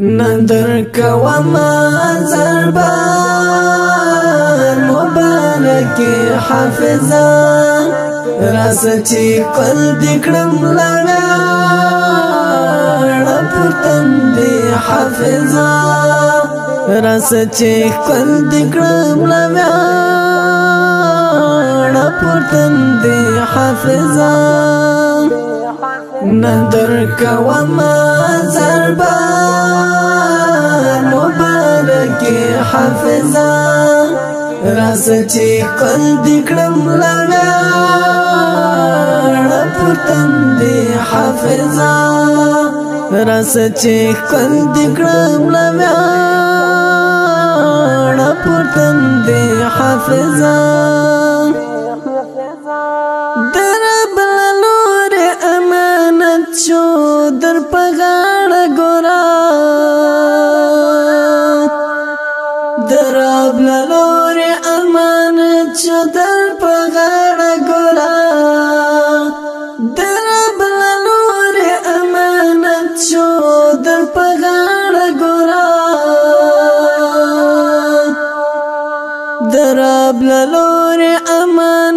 ندر کوما زربان مبارک حافظا راسچی قل دکڑم لڑاڑ پتن دی حافظا راسچی قل دکڑم لڑاڑ پتن دی حافظا ندر کوما زربان مبارک حافظا راسچی قل دکڑم لڑاڑ پتن دی حافظا راسچی قل دکڑم لڑاڑ پتن دی حافظا چو در پغاڑ گورا دراب لور امان چو در پغاڑ گورا دراب لور امان چو در پغاڑ گورا دراب لور امان